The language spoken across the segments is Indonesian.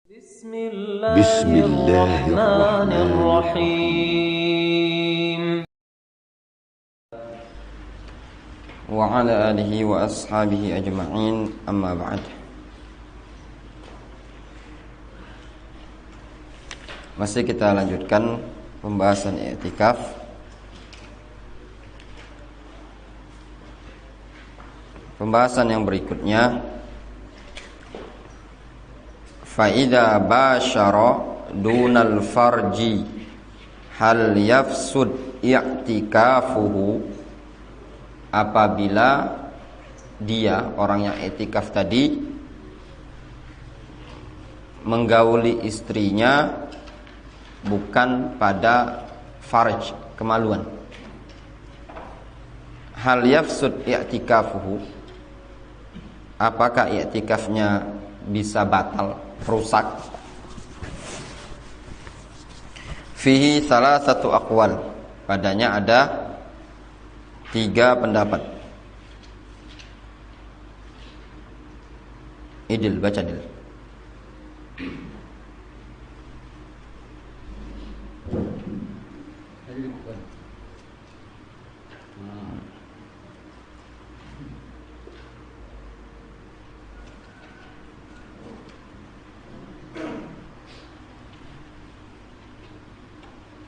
Bismillahirrahmanirrahim. Wa ala alihi wa ashabihi ajma'in, amma ba'd. Masih kita lanjutkan pembahasan i'tikaf. Pembahasan yang berikutnya, fa'idha basyara dunal farji hal yafsud i'tikafuhu. Apabila dia, orang yang i'tikaf tadi, menggauli istrinya bukan pada farj, kemaluan. Hal yafsud i'tikafuhu, apakah i'tikafnya bisa batal, rusak? Fihi salasatu aqwal, padanya ada 3 pendapat. Idil, baca Idil.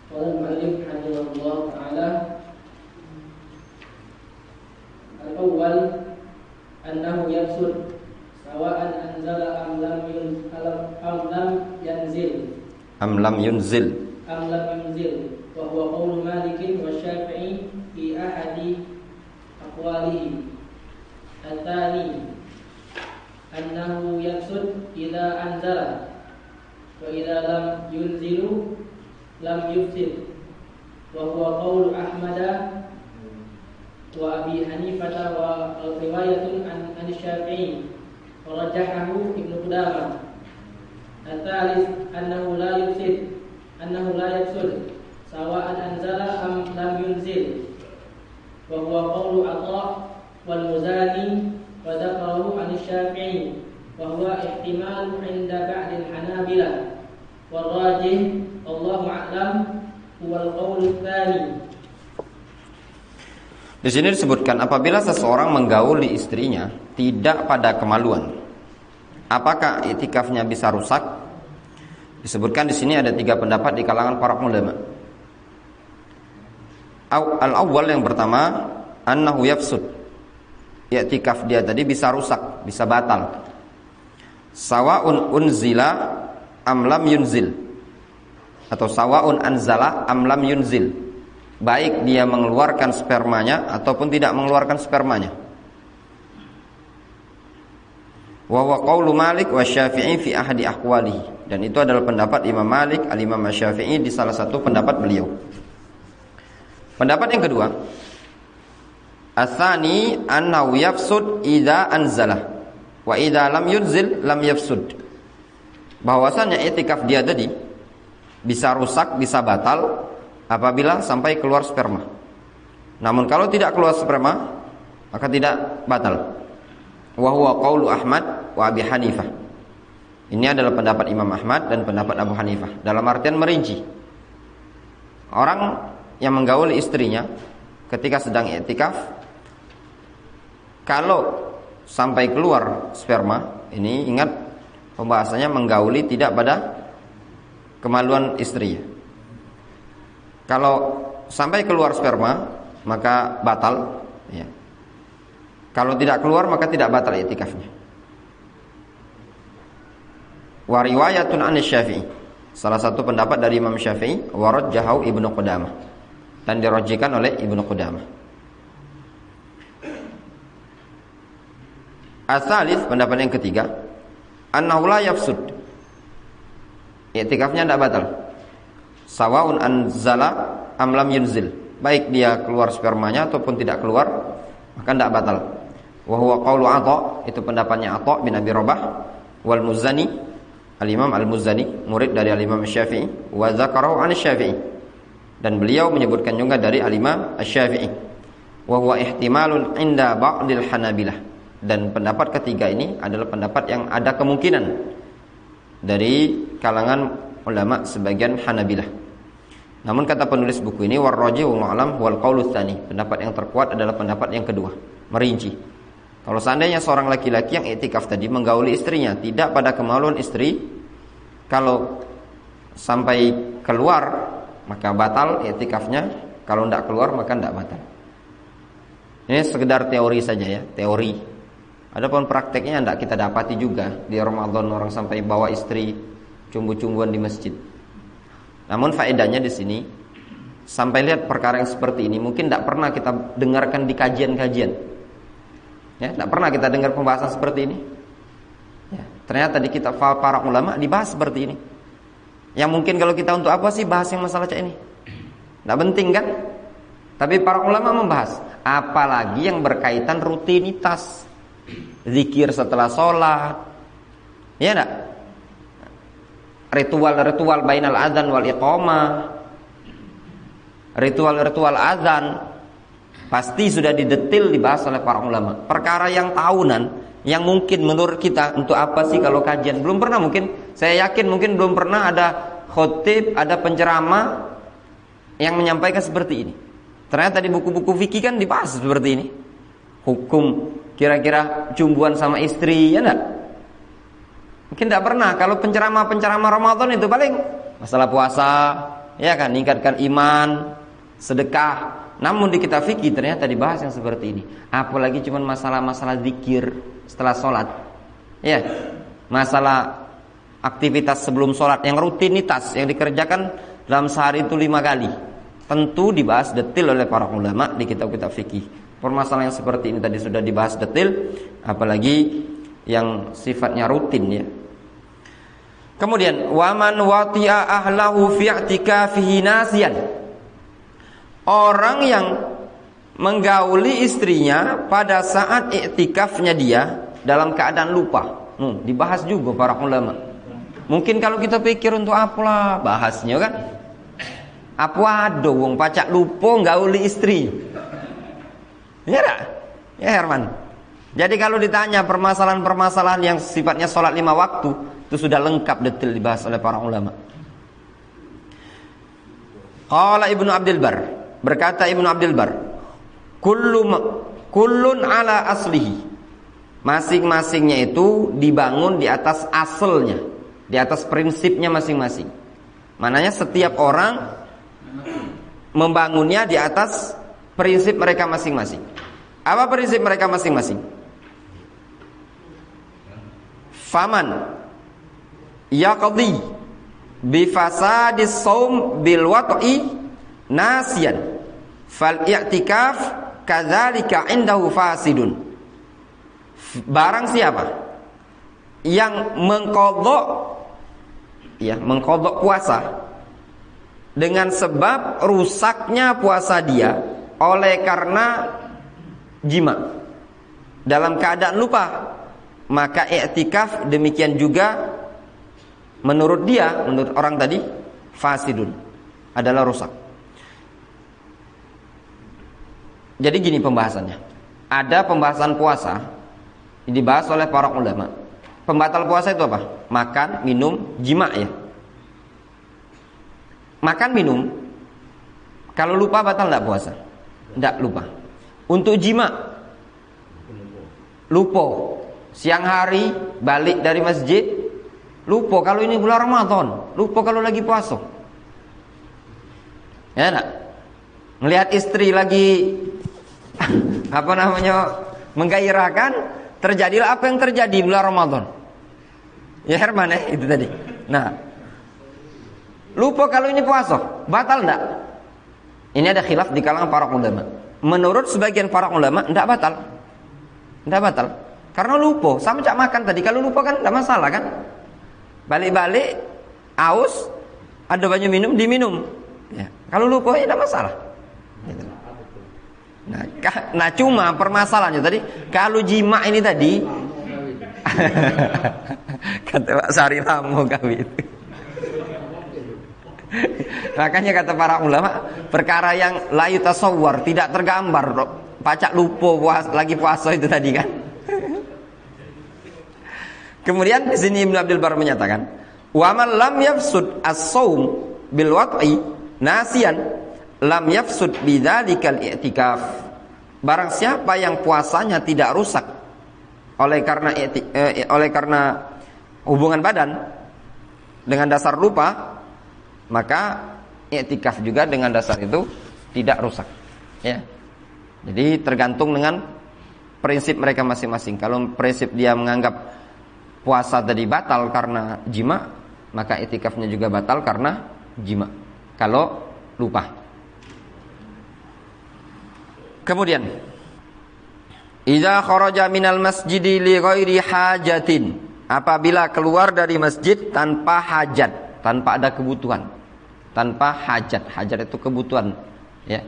Al-Mu'allif rahimahullah ta'ala, al-awwal annahu yafsud sawa'an anzala am lam yunzil wa huwa qawlu Malik wa Syafi'i fi ahadi aqwalihi. Al-thani annahu yafsud idza anzala wa idza lam yunzilu lam yufsid wa huwa qawlu Ahmada wa Abi Hanifah wa riwayatun an Syafi'i wa rajahahu Ibnu Qudamah. Al-thalith annahu la yufsid sawa'an anzala am lam yunzil wa huwa qawlu Atha wal Muzani wa dzakarahu an Syafi'i wa huwa ihtimal 'inda ba'd al-Hanabilah wal rajih Allahu a'lam huwal qaulul tsani. Di sini disebutkan apabila seseorang menggauli istrinya tidak pada kemaluan, apakah i'tikafnya bisa rusak? Disebutkan di sini ada 3 pendapat di kalangan para ulama. Al-awwal, yang pertama, annahu yafsud, i'tikaf dia tadi bisa rusak, bisa batal. Sawa'un unzila am lam yunzil, atau sawa'un anzala am lam yunzil, baik dia mengeluarkan spermanya ataupun tidak mengeluarkan spermanya. Wa huwa qaulu Malik wa Syafi'i fi ahadi aqwalihi, dan itu adalah pendapat Imam Malik, al-Imam Syafi'i di salah satu pendapat beliau. Pendapat yang kedua, asani annahu yafsud idza anzala wa idza lam yunzil lam yafsud, bahwasanya i'tikaf dia tadi bisa rusak, bisa batal apabila sampai keluar sperma. Namun kalau tidak keluar sperma, maka tidak batal. Wa huwa qaulu Ahmad wa Abi Hanifah. Ini adalah pendapat Imam Ahmad dan pendapat Abu Hanifah. Dalam artian merinci, orang yang menggauli istrinya ketika sedang i'tikaf, kalau sampai keluar sperma, ini ingat pembahasannya menggauli tidak pada kemaluan istrinya. Kalau sampai keluar sperma, maka batal, ya. Kalau tidak keluar, maka tidak batal i'tikafnya. Wa riwayatun an Syafi'i, salah satu pendapat dari Imam Syafi'i, wa rajjahu Ibnu Qudamah, dan dirajihkan oleh Ibnu Qudamah. As-salits, pendapat yang ketiga, annahu la yafsud, i'tikafnya tidak batal. Sawa'un anzala am lam yunzil, baik dia keluar spermanya ataupun tidak keluar, maka tidak batal. Wa huwa qaulu Atha, itu pendapatnya Atha bin Abi Rabah, wal Muzani, al-Imam al-Muzani, murid dari al-Imam Syafi'i, wa dzakarahu an Syafi'i, dan beliau menyebutkan juga dari al-Imam Asy-Syafi'i. Wa huwa ihtimalun inda ba'dil Hanabilah, dan pendapat ketiga ini adalah pendapat yang ada kemungkinan dari kalangan ulama sebagian Hanabilah. Namun kata penulis buku ini, warraji wallahu alam wal qaulu tsani, pendapat yang terkuat adalah pendapat yang kedua, merinci. Kalau seandainya seorang laki-laki yang iktikaf tadi menggauli istrinya tidak pada kemaluan istri, kalau sampai keluar maka batal iktikafnya, kalau tidak keluar maka tidak batal. Ini sekedar teori saja ya, teori. Adapun prakteknya tidak kita dapati juga di Ramadan orang sampai bawa istri cumbu-cumbuan di masjid. Namun faedahnya di sini, sampai lihat perkara yang seperti ini mungkin tidak pernah kita dengarkan di kajian-kajian. Ya, tidak pernah kita dengar pembahasan seperti ini. Ya, ternyata di kitab para ulama dibahas seperti ini. Yang mungkin kalau kita untuk apa sih bahas yang masalah ini? Tidak penting kan? Tapi para ulama membahas, apalagi yang berkaitan rutinitas, zikir setelah sholat, ya enggak? Ritual-ritual bainal adzan wal iqamah, ritual-ritual azan pasti sudah didetil dibahas oleh para ulama. Perkara yang tahunan, yang mungkin menurut kita untuk apa sih kalau kajian, belum pernah mungkin, saya yakin mungkin belum pernah ada khotib, ada penceramah yang menyampaikan seperti ini. Ternyata di buku-buku fikih kan dibahas seperti ini. Hukum kira-kira cumbuan sama istri, ya enggak? Mungkin tidak pernah. Kalau penceramah-penceramah Ramadan itu paling masalah puasa, ya kan, meningkatkan iman, sedekah. Namun di kitab fikih ternyata dibahas yang seperti ini. Apalagi cuma masalah-masalah zikir setelah sholat, ya, masalah aktivitas sebelum sholat yang rutinitas yang dikerjakan dalam sehari itu 5 kali. Tentu dibahas detil oleh para ulama di kitab-kitab fikih. Permasalahan yang seperti ini tadi sudah dibahas detil, apalagi yang sifatnya rutin, ya. Kemudian waman wati'a ahlahu fi i'tikafihi nasiyan, orang yang menggauli istrinya pada saat iktikafnya dia dalam keadaan lupa. Dibahas juga para ulama. Mungkin kalau kita pikir untuk apalah bahasnya kan, apa ada wong pacak lupa gauli istri, ya tak? Ya Herman. Jadi kalau ditanya permasalahan-permasalahan yang sifatnya sholat 5 waktu, itu sudah lengkap detail dibahas oleh para ulama. Qala Ibnu Abdul Bar, berkata Ibnu Abdul Bar, kullun ala aslihi, masing-masingnya itu dibangun di atas asalnya, di atas prinsipnya masing-masing. Mananya setiap orang membangunnya di atas prinsip mereka masing-masing. Apa prinsip mereka masing-masing? Faman yaqdi bi fasadis shaum bil wat'i nasiyan fal i'tikaf kadzalika indahu fasidun. Barang siapa yang mengqadha puasa dengan sebab rusaknya puasa dia oleh karena jima dalam keadaan lupa, maka i'tikaf demikian juga menurut dia, menurut orang tadi, fasidun, adalah rusak. Jadi gini pembahasannya. Ada pembahasan puasa dibahas oleh para ulama. Pembatal puasa itu apa? Makan, minum, jima, ya. Makan, minum, kalau lupa batal enggak puasa? Enggak lupa. Untuk jima, lupa. Siang hari balik dari masjid, lupa kalau ini bulan Ramadan, lupa kalau lagi puasa. Ya enggak? Melihat istri lagi menggairahkan, terjadilah apa yang terjadi bulan Ramadan. Ya Herman, itu tadi. Nah, lupa kalau ini puasa, batal enggak? Ini ada khilaf di kalangan para ulama. Menurut sebagian para ulama enggak batal. Enggak batal. Karena lupa, sama cak makan tadi. Kalau lupa kan enggak masalah kan? Balik-balik, aus, ada banyak minum, diminum. Ya. Kalau lupa ya enggak masalah. Gitu. Nah, cuma permasalahannya tadi, kalau jima ini tadi, kata Pak Sari Lamo kawin. Makanya kata para ulama, perkara yang la yutasawwar, tidak tergambar, pacak lupa lagi puasa itu tadi kan. Kemudian di sini Ibnu Abdul Bar menyatakan, Wa man lam yafsud as-shaum bil wat'i nasiyan lam yafsud bidzalikal i'tikaf. Barang siapa yang puasanya tidak rusak oleh karena hubungan badan dengan dasar lupa, maka i'tikaf juga dengan dasar itu tidak rusak. Ya. Jadi tergantung dengan prinsip mereka masing-masing. Kalau prinsip dia menganggap puasa tadi batal karena jima, maka i'tikafnya juga batal karena jima. Kalau lupa. Kemudian, idza kharaja minal masjidi li ghairi hajatin, apabila keluar dari masjid tanpa hajat, tanpa ada kebutuhan. Tanpa hajat. Hajat itu kebutuhan, ya.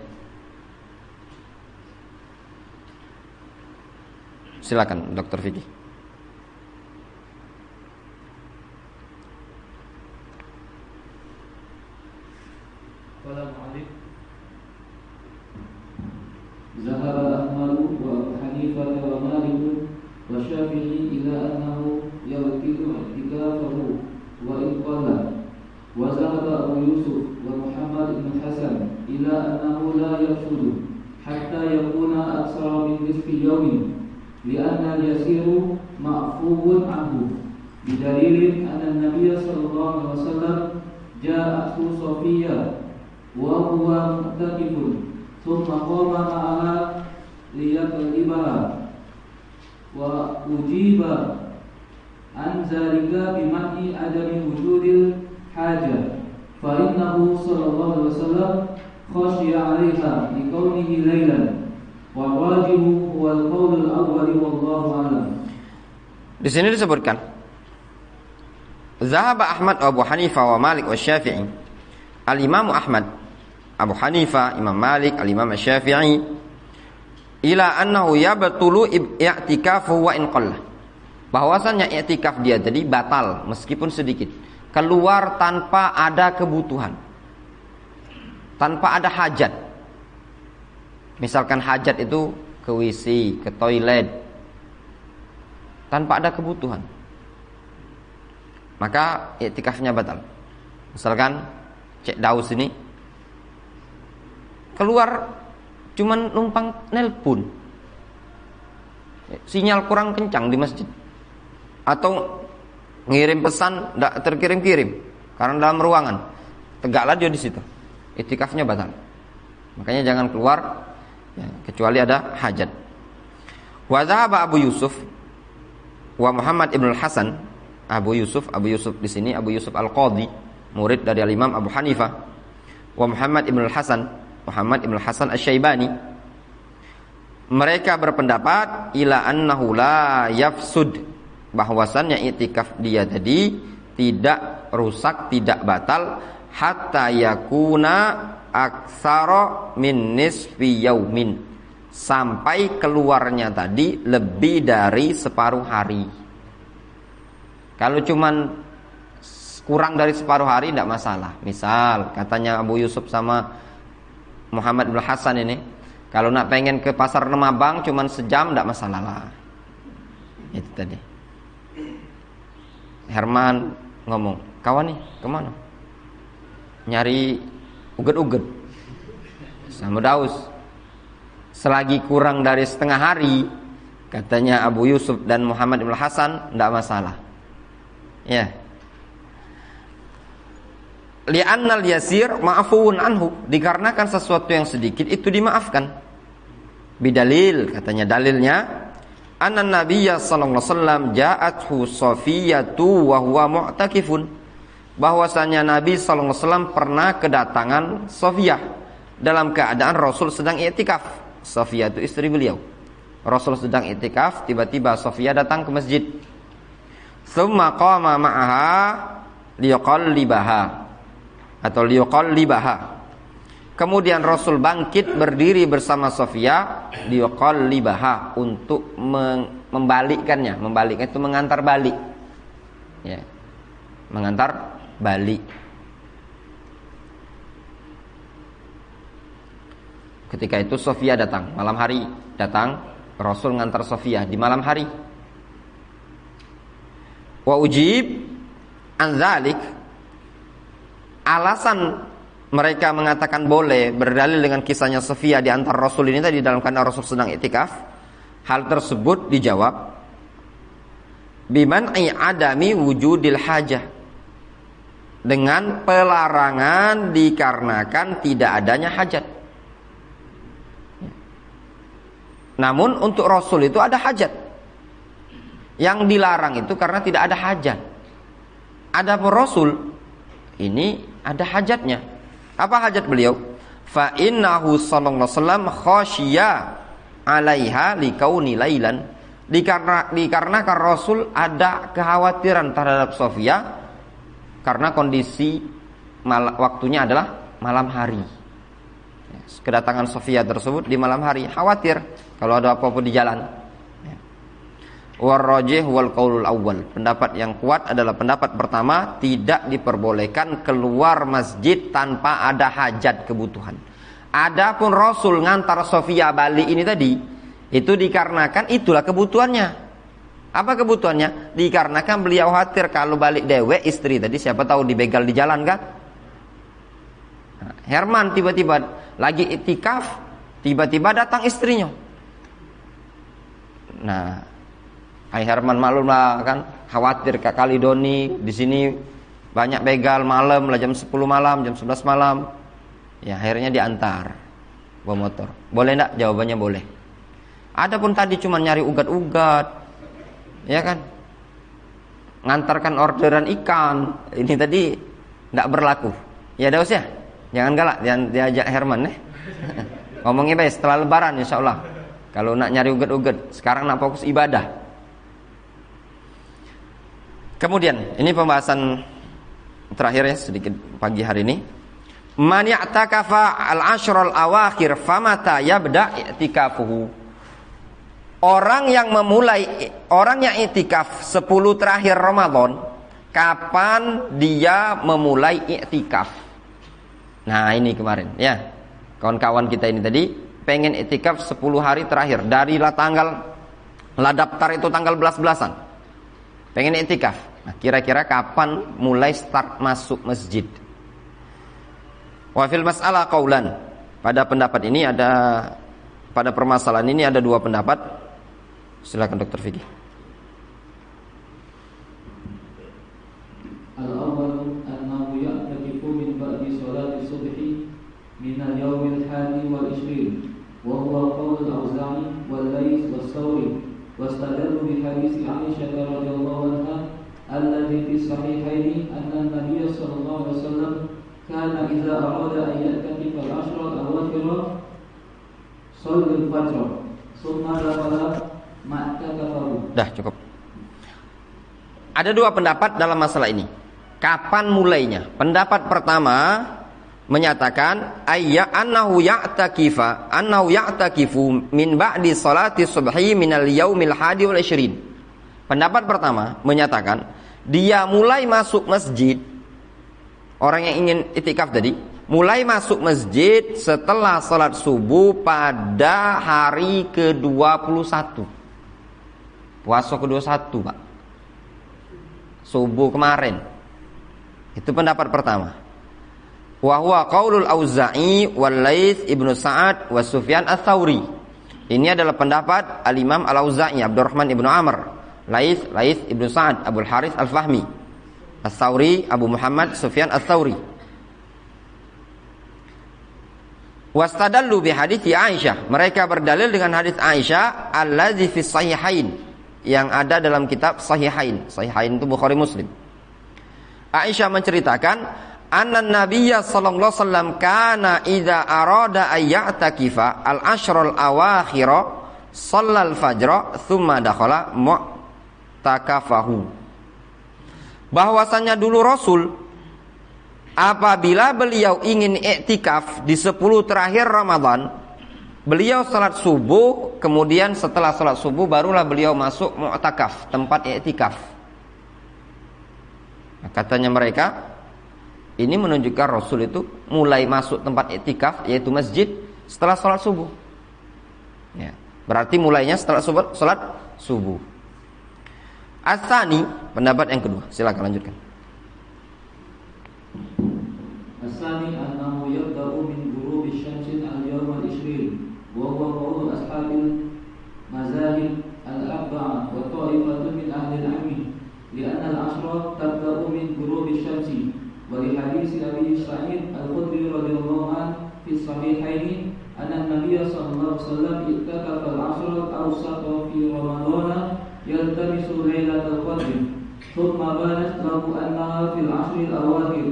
Silakan Dr. Vicky. Zahaba Ahmad wa Abu Hanifah wa Malik wa Syafi'i ila annahu yawqitu i'tikafahu wa in qala. Wa zahaba Abu Yusuf wa Muhammad ibn Hasan ila annahu la yafsudu hatta yakuna aksara min nisfi yawmin li'anna al-yasiru ma'fuun anhu bidalilin anna an-nabiy sallallahu alaihi wasallam ja'atu Safiyah wa huwa mu'takifun thumma qama ma'aha liyaqlibaha wa ujiba an zalika biman'i adami wujudil haja fa innahu sallallahu alaihi wasallam khashiya 'alaiha liqaunihi laylan wa wajibu huwa al-qawl al-awwal wallahu a'lam. Di sini disebutkan Zahaba Ahmad wa Abu Hanifah wa Malik wa Syafi'i. Al-Imam Ahmad, Abu Hanifah, Imam Malik, Al-Imam Syafi'i ila annahu yabtulu i'tikafu wa in qalla. Bahwasanya i'tikaf dia tadi batal meskipun sedikit. Keluar tanpa ada kebutuhan. Tanpa ada hajat. Misalkan hajat itu ke WC, ke toilet. Tanpa ada kebutuhan. Maka i'tikafnya batal. Misalkan Cek Daus ini keluar cuman numpang nelpon, sinyal kurang kencang di masjid, atau ngirim pesan tidak terkirim-kirim karena dalam ruangan, tegaklah dia di situ, i'tikafnya batal. Makanya jangan keluar ya, kecuali ada hajat. Wa dhahaba Abu Yusuf wa Muhammad ibn al-Hasan. Abu Yusuf di sini Abu Yusuf al-Qadhi, murid dari Imam Abu Hanifah. Wa Muhammad ibn al-Hasan, Muhammad ibn al-Hasan Asy-Syaibani, mereka berpendapat ila annahu la yafsud, bahwasannya i'tikaf dia tadi tidak rusak, tidak batal hatta yakuna aksara min nisfi yaumin, sampai keluarnya tadi lebih dari separuh hari. Kalau cuman kurang dari separuh hari tidak masalah. Misal katanya Abu Yusuf sama Muhammad bin Hasan ini, kalau nak pengen ke pasar Nemabang cuman sejam tidak masalah lah. Itu tadi. Herman ngomong, kawan nih kemana? Nyari uget-uget sama Daus. Selagi kurang dari setengah hari, katanya Abu Yusuf dan Muhammad bin Hasan, tidak masalah. Ya. Li'annal yasir ma'fuun anhu, dikarenakan sesuatu yang sedikit itu dimaafkan. Bidalil, katanya dalilnya, anna nabiyya sallallahu alaihi wasallam ja'athu Safiyatu wa huwa mu'takifun, bahwasanya Nabi sallallahu alaihi wasallam pernah kedatangan Safiyah dalam keadaan Rasul sedang i'tikaf. Safiyah itu istri beliau. Rasul sedang i'tikaf, tiba-tiba Safiyah datang ke masjid. Tsumma qama ma'aha liqallibaha atau liqallibaha. Kemudian Rasul bangkit berdiri bersama Safiyah liqallibaha, untuk membalikkannya. Membalikkan itu mengantar balik. Ya. Mengantar balik. Ketika itu Safiyah datang, malam hari datang, Rasul mengantar Safiyah di malam hari. Wa ujib anzalik, alasan mereka mengatakan boleh berdalil dengan kisahnya Sofia di antara Rasul ini tadi dalam keadaan Rasul sedang iktikaf. Hal tersebut dijawab biman'i adami wujudil hajah, dengan pelarangan dikarenakan tidak adanya hajat. Namun untuk Rasul itu ada hajat. Yang dilarang itu karena tidak ada hajat. Adapun Rasul ini ada hajatnya. Apa hajat beliau? Fa innahu sallallahu alaihi wasallam khasyiya 'alaiha likauni lailan. Dikarenakan Rasul ada kekhawatiran terhadap Sofia karena kondisi waktunya adalah malam hari. Kedatangan Sofia tersebut di malam hari, khawatir kalau ada apa-apa di jalan. Warrajih wal qaulul awwal, pendapat yang kuat adalah pendapat pertama, tidak diperbolehkan keluar masjid tanpa ada hajat kebutuhan. Adapun Rasul ngantar Sofia balik ini tadi, itu dikarenakan itulah kebutuhannya. Apa kebutuhannya? Dikarenakan beliau khawatir kalau balik dewek istri tadi, siapa tahu dibegal di jalan kan. Herman tiba-tiba lagi iktikaf, tiba-tiba datang istrinya. Nah, Hai Herman maklum lah kan, khawatir Kak Kalidoni di sini banyak begal malam lah, jam 10 malam, jam 11 malam. Ya akhirnya diantar bawa motor. Boleh enggak? Jawabannya boleh. Adapun tadi cuma nyari ugat-ugat, ya kan? Ngantarkan orderan ikan, ini tadi enggak berlaku. Ya Daus ya, jangan galak, jangan diajak Herman ya. Ngomongnya baik setelah Lebaran insyaallah. Kalau nak nyari ugat-ugat, sekarang nak fokus ibadah. Kemudian ini pembahasan terakhir ya sedikit pagi hari ini. Man ya'takafa al-ashrul awakhir famata yabda i'tikafuhu. Orang yang i'tikaf 10 terakhir Ramadan, kapan dia memulai i'tikaf? Nah, ini kemarin ya. Kawan-kawan kita ini tadi pengen i'tikaf 10 hari terakhir dari tanggal daftar itu tanggal belas-belasan. Pengen i'tikaf. Nah, kira-kira kapan mulai start masuk masjid? Wa fil mas'alah qaulan. Pada pendapat ini pada permasalahan ini ada 2 pendapat. Silakan Dr. Fikih. Al-awwal annahu ya'takifu min ba'di sholati subhi min al-yawm al-hadi wal 20 wa huwa qaul al-Auza'i wal Laits was-Sawri wastadallu bi hadits Aisyah radhiyallahu anha alladhi fi sahihaini anna an-nabiy sallallahu alaihi wasallam kana idza arada an ya'takifa al-ashra al-awakhir shalla al-fajr thumma dakhala ma'takafahu. Dah cukup. Ada 2 pendapat dalam masalah ini. Kapan mulainya? Pendapat pertama menyatakan annahu ya'takifu min ba'di salati subhi minal yaumil hadi wal 20. Pendapat pertama menyatakan dia mulai masuk masjid, orang yang ingin itikaf tadi mulai masuk masjid setelah salat subuh pada hari ke-21. Puasa ke-21, Pak. Subuh kemarin. Itu pendapat pertama. Wa huwa qaulul Auza'i wal Laits ibnu Sa'ad wa Sufyan ats-Tsauri. Ini adalah pendapat Al-Imam Al-Auza'i Abdurrahman ibnu Amr, Laits ibnu Sa'ad, Abul Harits Al-Fahmi, Ats-Tsauri Abu Muhammad Sufyan ats-Tsauri. Wastadallu bi hadits Aisyah. Mereka berdalil dengan hadis Aisyah allazi fi sahihain, yang ada dalam kitab Sahihain. Sahihain itu Bukhari Muslim. Aisyah menceritakan anna Nabiyya sallallahu alaihi wasallam kana idza arada ay ya'takifa al-ashrul awakhir shallal fajr thumma dakhala mu'takafahu. Bahwasanya dulu Rasul apabila beliau ingin i'tikaf di 10 terakhir Ramadan, beliau salat subuh, kemudian setelah salat subuh barulah beliau masuk mu'takaf, tempat i'tikaf. Nah, katanya mereka ini menunjukkan Rasul itu mulai masuk tempat i'tikaf, yaitu masjid, setelah salat subuh. Ya, berarti mulainya setelah salat subuh. As-tsani, pendapat yang kedua. Silakan lanjutkan. الثاني أنه يبدأ من غروب الشمس اليوم العشرين وهو قول أصحاب المذاهب الأربعة وطائفة من أهل العلم لأن العشر تبدأ من غروب الشمس ولحديث أبي سعيد الخدري رضي الله عنه في الصحيحين أن النبي صلى الله عليه وسلم اعتكف العشر الأوسط في رمضان يلتمس ليلة القدر ثم بانت له أنها في العشر الأواخر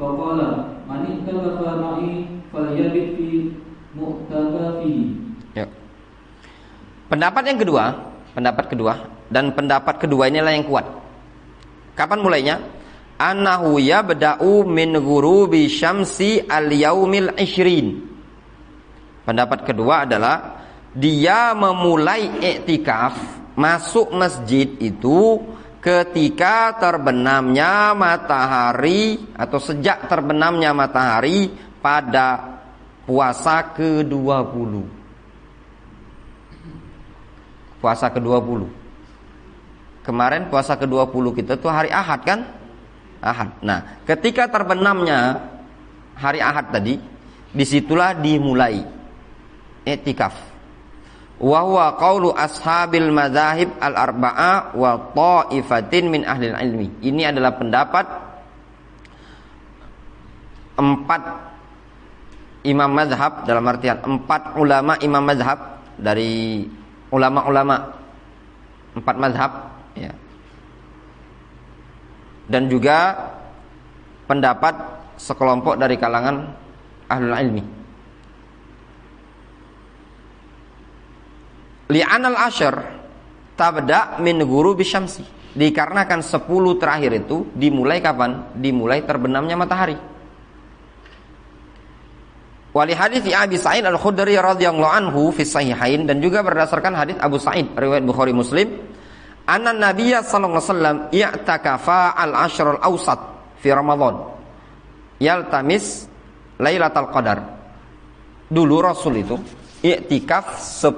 فقال من اعتكف معي فليبت في مؤتكفه. Pendapat kedua dan pendapat kedua inilah yang kuat. Kapan mulainya? Annahu yabda'u min ghurubi syamsi al-yaumil 20. Pendapat kedua adalah dia memulai i'tikaf, masuk masjid itu ketika terbenamnya matahari atau sejak terbenamnya matahari pada puasa ke-20. Puasa ke-20. Kemarin puasa ke-20 kita tuh hari Ahad kan? Ahad. Nah, ketika terbenamnya hari Ahad tadi, disitulah dimulai i'tikaf. Wa huwa qaulu ashabil madzahib al-arba'ah wa ta'ifatin min ahli ilmi. Ini adalah pendapat 4 imam mazhab, dalam artian 4 ulama imam mazhab dari ulama-ulama 4 mazhab, ya. Dan juga pendapat sekelompok dari kalangan ahlul ilmi. Li'anal asyr tabda min ghurubi syamsi. Dikarenakan 10 terakhir itu dimulai kapan? Dimulai terbenamnya matahari. Wali hadits Abi Sa'id Al-Khudri radhiyallahu anhu fi sahihain, dan juga berdasarkan hadits Abu Sa'id riwayat Bukhari Muslim, anna Nabiyya sallallahu alaihi wasallam i'takafa al-ashr al-awsat fi Ramadan yaltamis Lailatul Qadar. Dulu Rasul itu i'tikaf 10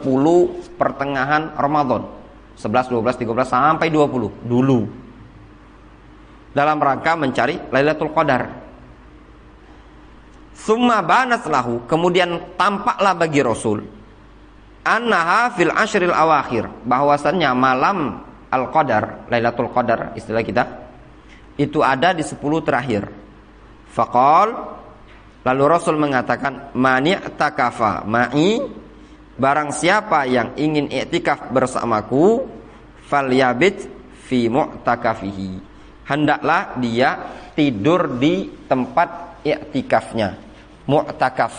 pertengahan Ramadan, 11, 12, 13 sampai 20 dulu, dalam rangka mencari Lailatul Qadar. Summa banat lahu, kemudian tampaklah bagi Rasul annaha fil ashril awakhir, bahwasannya malam al-qadar, Lailatul Qadar istilah kita, itu ada di 10 terakhir. Faqal, lalu Rasul mengatakan, mani'takafa ma'i, barang siapa yang ingin i'tikaf bersamaku, falyabit fi mu'takafihi, hendaklah dia tidur di tempat i'tikafnya, mu'takaf.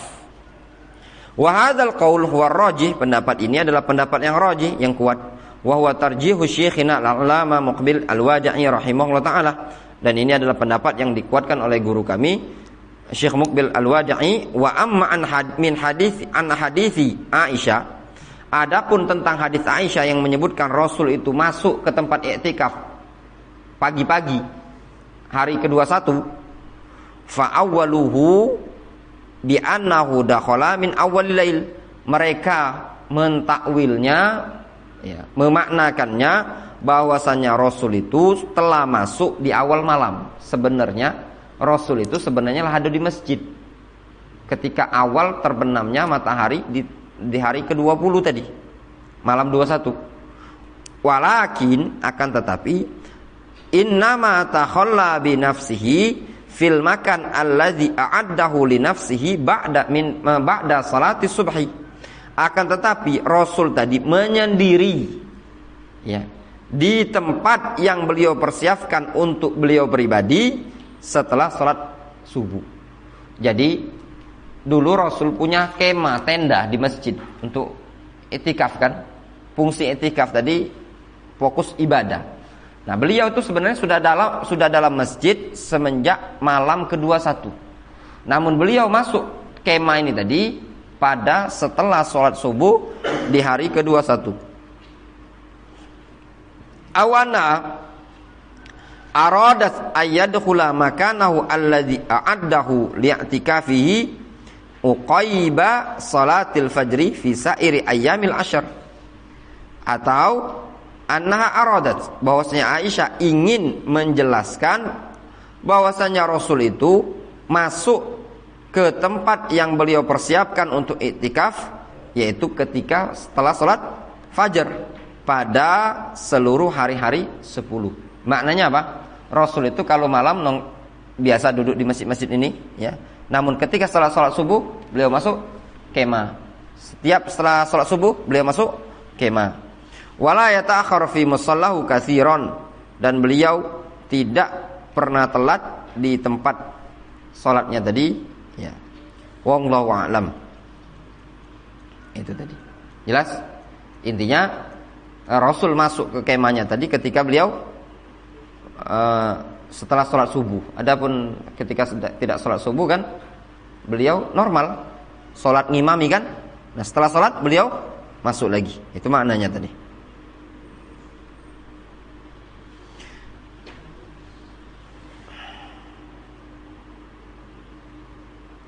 Wa hadzal qaul huwa rajih, pendapat ini adalah pendapat yang rajih, yang kuat. Wa huwa tarjihu syekhina al-'allama Muqbil Al-Wadi'i rahimahullah taala, dan ini adalah pendapat yang dikuatkan oleh guru kami Syekh Muqbil Al-Wadi'i. Wa amma min hadits an hadithi Aisyah, adapun tentang hadis Aisyah yang menyebutkan Rasul itu masuk ke tempat i'tikaf pagi-pagi hari ke-21, fa awwaluhu bi annahu dakhala min awwalil lail, mereka mentakwilnya, ya, memaknakannya bahwasanya Rasul itu telah masuk di awal malam. Sebenarnya Rasul itu sebenarnya ada di masjid ketika awal terbenamnya matahari di hari ke-20 tadi, malam 21. Walakin, akan tetapi, innama takhalla bi nafsihi fil makan alladzi a'addahu li nafsihi ba'da salati subhi. Akan tetapi Rasul tadi menyendiri, ya, di tempat yang beliau persiapkan untuk beliau pribadi setelah salat subuh. Jadi dulu Rasul punya kemah, tenda di masjid untuk i'tikaf kan. Fungsi i'tikaf tadi fokus ibadah. Nah, beliau itu sebenarnya sudah dalam masjid semenjak malam ke-21. Namun beliau masuk kemah ini tadi pada setelah sholat subuh di hari ke-21. Awana aradat ayyadkhula makanahu alladhi a'addahu li'tikafihi uqayba salatil fajri fi sa'iri ayyamil ashr. Atau annaha aradat, bahwasanya Aisyah ingin menjelaskan bahwasanya Rasul itu masuk ke tempat yang beliau persiapkan untuk iktikaf, yaitu ketika setelah sholat fajar pada seluruh hari-hari 10. Maknanya apa? Rasul itu kalau malam biasa duduk di masjid-masjid ini, ya. Namun ketika setelah sholat subuh beliau masuk kemah. Setiap setelah sholat subuh beliau masuk kemah. Wala yata'akhkhar fi musallahu katsiran, dan beliau tidak pernah telat di tempat sholatnya tadi, ya. Wallahu a'lam. Itu tadi. Jelas? Intinya Rasul masuk ke kemahnya tadi ketika beliau setelah sholat subuh. Adapun ketika tidak sholat subuh kan beliau normal sholat ngimami kan. Nah setelah sholat beliau masuk lagi. Itu maknanya tadi.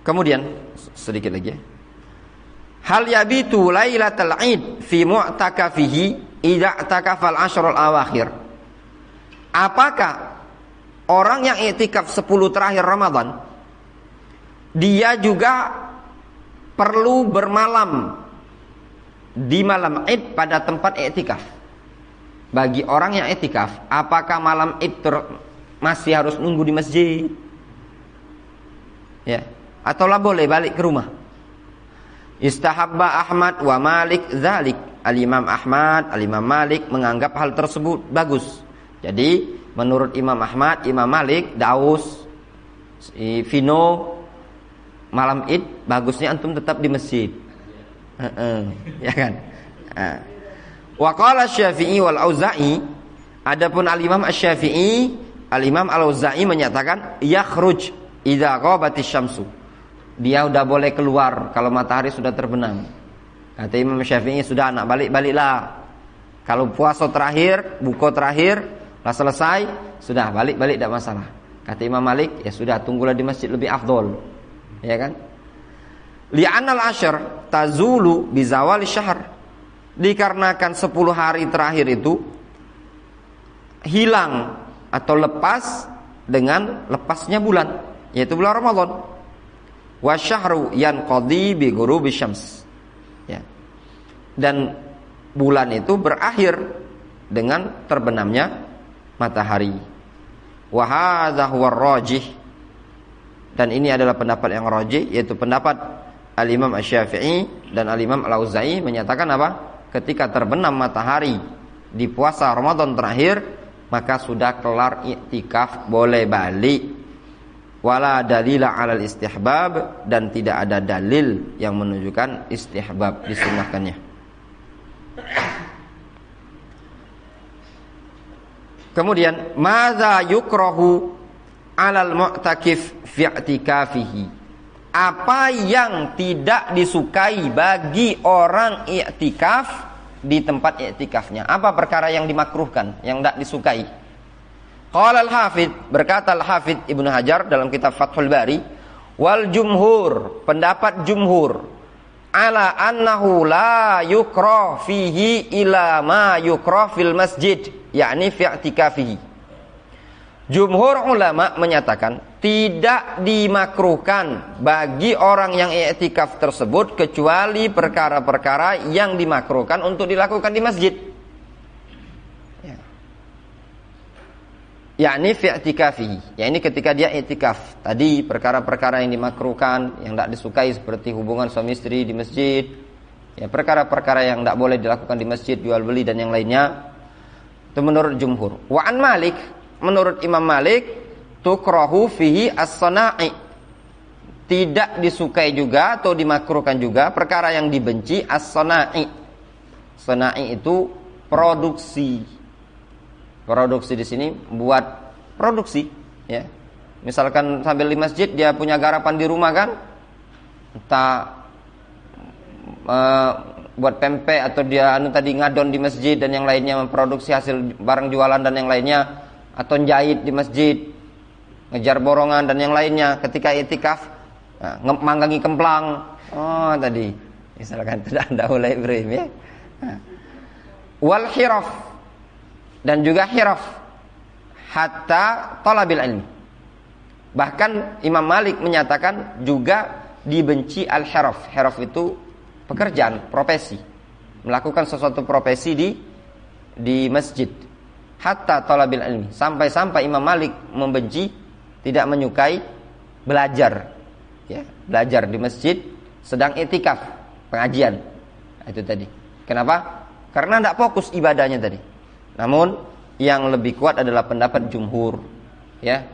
Kemudian sedikit lagi ya. Hal yabitu lailatul id fi mu'takafihi idza i'takafal asyrul awakhir. Apakah orang yang i'tikaf 10 terakhir Ramadan dia juga perlu bermalam di malam Id pada tempat i'tikaf? Bagi orang yang i'tikaf, apakah malam Id masih harus nunggu di masjid? Ya, ataulah boleh balik ke rumah? Istahabba Ahmad wa Malik dzalik. Al-Imam Ahmad, Al-Imam Malik menganggap hal tersebut bagus. Jadi menurut Imam Ahmad, Imam Malik, Daus, Vino, malam Id bagusnya antum tetap di masjid. Ya kan? Wa qala Syafi'i wal Auza'i, adapun Al-Imam Asy-Syafi'i, Al-Imam Al-Auza'i menyatakan yakhruj idza ghabatis syamsu. Dia udah boleh keluar kalau matahari sudah terbenam. Kata Imam Syafi'i, sudah anak balik-baliklah. Kalau puasa terakhir, buka terakhir, lah selesai, sudah balik-balik tidak masalah. Kata Imam Malik, ya sudah tunggulah di masjid lebih afdol. Ya kan? Li'anal asyr tazulu bizawali syahr. Dikarenakan 10 hari terakhir itu hilang atau lepas dengan lepasnya bulan, yaitu bulan Ramadan. Wa syahru yanqadi bi ghurubi syams. Ya. Dan bulan itu berakhir dengan terbenamnya matahari. Wa hadza huwa rajih. Dan ini adalah pendapat yang rajih, yaitu pendapat Al-Imam Asy-Syafi'i dan Al-Imam Al-Auza'i menyatakan apa? Ketika terbenam matahari di puasa Ramadan terakhir, maka sudah kelar i'tikaf, boleh balik. Wala dalila 'alal istihbab, dan tidak ada dalil yang menunjukkan istihbab, disunnahkannya. Kemudian madza yukrahu 'alal mu'takif fi i'tikafihi. Apa yang tidak disukai bagi orang i'tikaf di tempat i'tikafnya? Apa perkara yang dimakruhkan, yang tidak disukai? Qala al-Hafidz, berkata al-Hafidz Ibnu Hajar dalam kitab Fathul Bari, wal jumhur, pendapat jumhur, ala annahu la yukrah fihi ila ma yukrah fil masjid, yakni fi i'tikafihi. Jumhur ulama menyatakan tidak dimakruhkan bagi orang yang i'tikaf tersebut kecuali perkara-perkara yang dimakruhkan untuk dilakukan di masjid. Yakni fi i'tikafihi, yakni ketika dia i'tikaf. Tadi perkara-perkara yang dimakruhkan, yang tidak disukai seperti hubungan suami istri di masjid, ya, perkara-perkara yang tidak boleh dilakukan di masjid, jual beli dan yang lainnya. Itu menurut jumhur. Wa an Malik, menurut Imam Malik, tukrahu fihi as-sana'i. Tidak disukai juga atau dimakruhkan juga perkara yang dibenci as-sana'i. Sana'i itu produksi. Produksi di sini buat produksi, ya. Misalkan sambil di masjid dia punya garapan di rumah kan, entah buat pempek atau dia tadi ngadon di masjid dan yang lainnya, memproduksi hasil barang jualan dan yang lainnya, atau jahit di masjid, ngejar borongan dan yang lainnya. Ketika i'tikaf, manggangi kemplang, tadi misalkan tidak ada oleh Ibrahim, ya. Wal hiraf, dan juga hiraf hatta talabil ilmi. Bahkan Imam Malik menyatakan juga dibenci al-hiraf. Hiraf itu pekerjaan, profesi. Melakukan sesuatu profesi di masjid. Hatta talabil ilmi. Sampai-sampai Imam Malik membenci, tidak menyukai belajar. Ya, belajar di masjid sedang i'tikaf, pengajian. Itu tadi. Kenapa? Karena tidak fokus ibadahnya tadi. Namun yang lebih kuat adalah pendapat jumhur. Ya,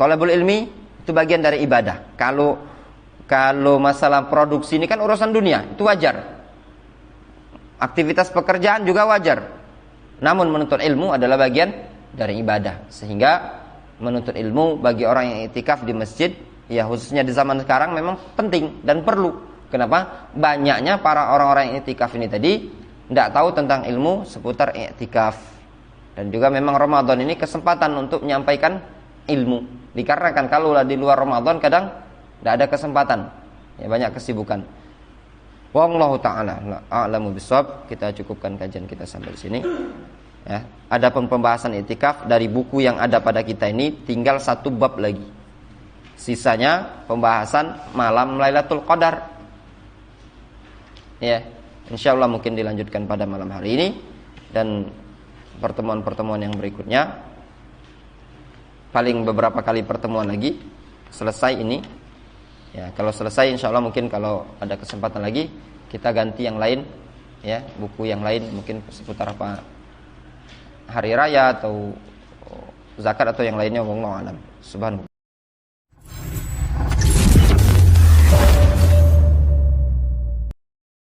thalabul ilmi itu bagian dari ibadah. Kalau masalah produksi ini kan urusan dunia, itu wajar. Aktivitas pekerjaan juga wajar. Namun menuntut ilmu adalah bagian dari ibadah. Sehingga menuntut ilmu bagi orang yang i'tikaf di masjid, ya khususnya di zaman sekarang memang penting dan perlu. Kenapa? Banyaknya para orang-orang yang i'tikaf ini tadi tidak tahu tentang ilmu seputar i'tikaf. Dan juga memang Ramadan ini kesempatan untuk menyampaikan ilmu. Dikarenakan kalau di luar Ramadan kadang tidak ada kesempatan. Ya, banyak kesibukan. Wallahu ta'ala a'lamu bishawab. Kita cukupkan kajian kita sampai di sini. Ya, adapun pembahasan i'tikaf dari buku yang ada pada kita ini tinggal 1 bab lagi. Sisanya pembahasan malam Lailatul Qadar. Ya, insyaallah mungkin dilanjutkan pada malam hari ini dan pertemuan-pertemuan yang berikutnya. Paling beberapa kali pertemuan lagi selesai ini. Ya, kalau selesai insyaallah mungkin kalau ada kesempatan lagi kita ganti yang lain, ya, buku yang lain mungkin seputar apa hari raya atau zakat atau yang lainnya, wallahu a'lam. Subhanallah.